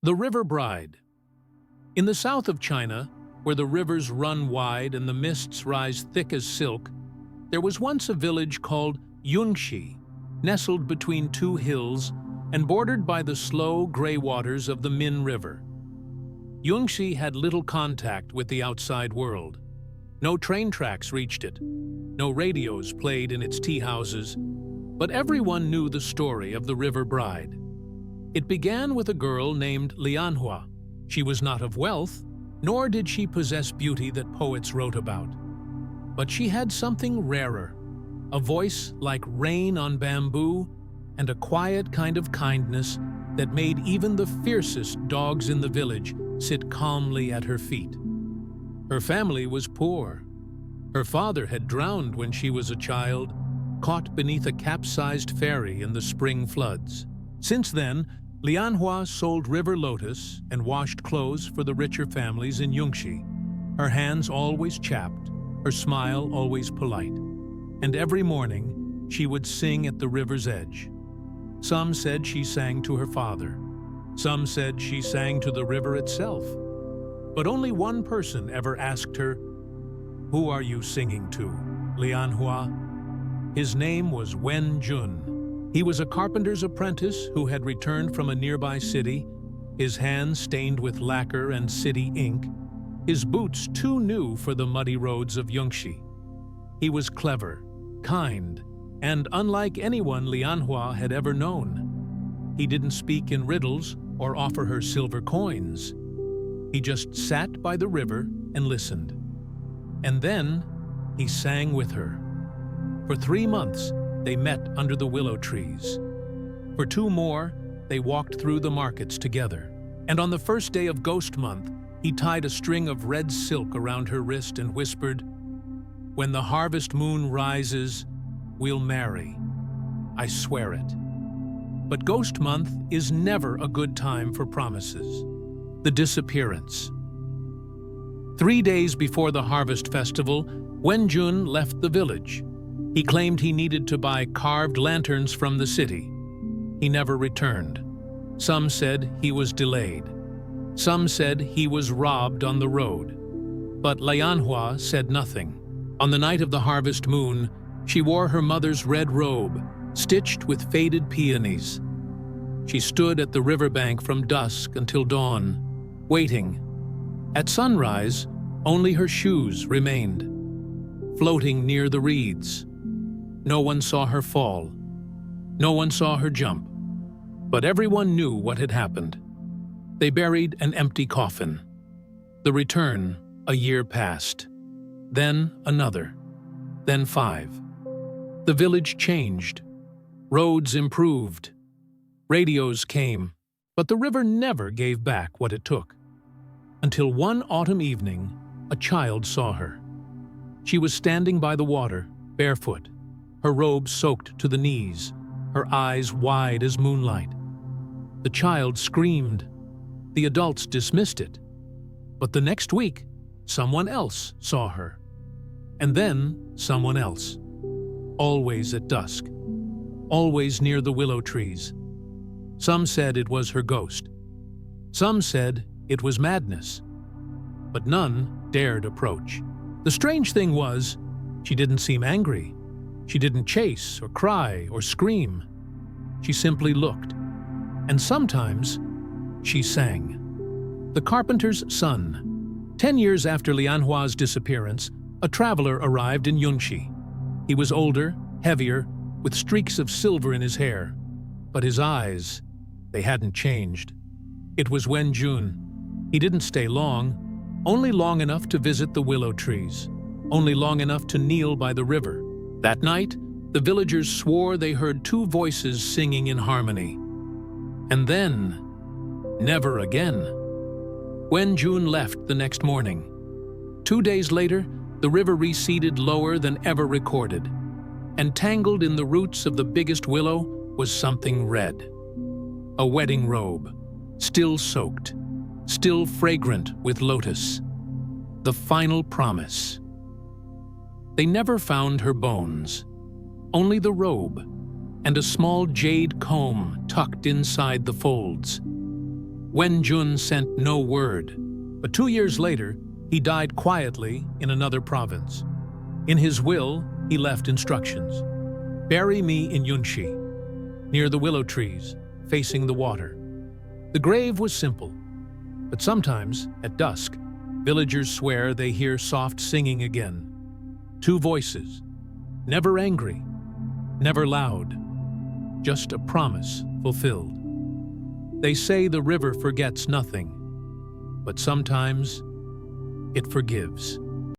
The River Bride. In the south of China, where the rivers run wide and the mists rise thick as silk, there was once a village called Yunxi, nestled between two hills and bordered by the slow, gray waters of the Min River. Yunxi had little contact with the outside world. No train tracks reached it. No radios played in its tea houses. But everyone knew the story of the River Bride. It began with a girl named Lianhua. She was not of wealth, nor did she possess beauty that poets wrote about. But she had something rarer, a voice like rain on bamboo, and a quiet kind of kindness that made even the fiercest dogs in the village sit calmly at her feet. Her family was poor. Her father had drowned when she was a child, caught beneath a capsized ferry in the spring floods. Since then, Lianhua sold river lotus and washed clothes for the richer families in Yunxi. Her hands always chapped, her smile always polite. And every morning, she would sing at the river's edge. Some said she sang to her father. Some said she sang to the river itself. But only one person ever asked her, "Who are you singing to, Lianhua?" His name was Wen Jun. He was a carpenter's apprentice who had returned from a nearby city, his hands stained with lacquer and city ink, his boots too new for the muddy roads of Yunxi. He was clever, kind, and unlike anyone Lianhua had ever known. He didn't speak in riddles or offer her silver coins. He just sat by the river and listened. And then he sang with her. For 3 months, they met under the willow trees. For 2 more, they walked through the markets together. And on the first day of Ghost Month, he tied a string of red silk around her wrist and whispered, "When the harvest moon rises, we'll marry. I swear it." But Ghost Month is never a good time for promises. The disappearance. 3 days before the harvest festival, Wenjun left the village. He claimed he needed to buy carved lanterns from the city. He never returned. Some said he was delayed. Some said he was robbed on the road. But Lianhua said nothing. On the night of the harvest moon, she wore her mother's red robe, stitched with faded peonies. She stood at the riverbank from dusk until dawn, waiting. At sunrise, only her shoes remained, floating near the reeds. No one saw her fall. No one saw her jump. But everyone knew what had happened. They buried an empty coffin. The return, a year passed. Then another. Then 5. The village changed. Roads improved. Radios came. But the river never gave back what it took. Until one autumn evening, a child saw her. She was standing by the water, barefoot, her robe soaked to the knees, her eyes wide as moonlight. The child screamed. The adults dismissed it. But the next week, someone else saw her. And then someone else. Always at dusk. Always near the willow trees. Some said it was her ghost. Some said it was madness. But none dared approach. The strange thing was, she didn't seem angry. She didn't chase or cry or scream. She simply looked. And sometimes, she sang. The carpenter's son. 10 years after Lianhua's disappearance, a traveler arrived in Yunxi. He was older, heavier, with streaks of silver in his hair. But his eyes, they hadn't changed. It was Wen Jun. He didn't stay long, only long enough to visit the willow trees, only long enough to kneel by the river. That night, the villagers swore they heard 2 voices singing in harmony. And then, never again. Wen Jun left the next morning. 2 days later, the river receded lower than ever recorded, and tangled in the roots of the biggest willow was something red. A wedding robe, still soaked, still fragrant with lotus. The final promise. They never found her bones, only the robe, and a small jade comb tucked inside the folds. Wen Jun sent no word, but 2 years later, he died quietly in another province. In his will, he left instructions. Bury me in Yunxi, near the willow trees, facing the water. The grave was simple, but sometimes, at dusk, villagers swear they hear soft singing again. 2 voices, never angry, never loud, just a promise fulfilled. They say the river forgets nothing, but sometimes it forgives.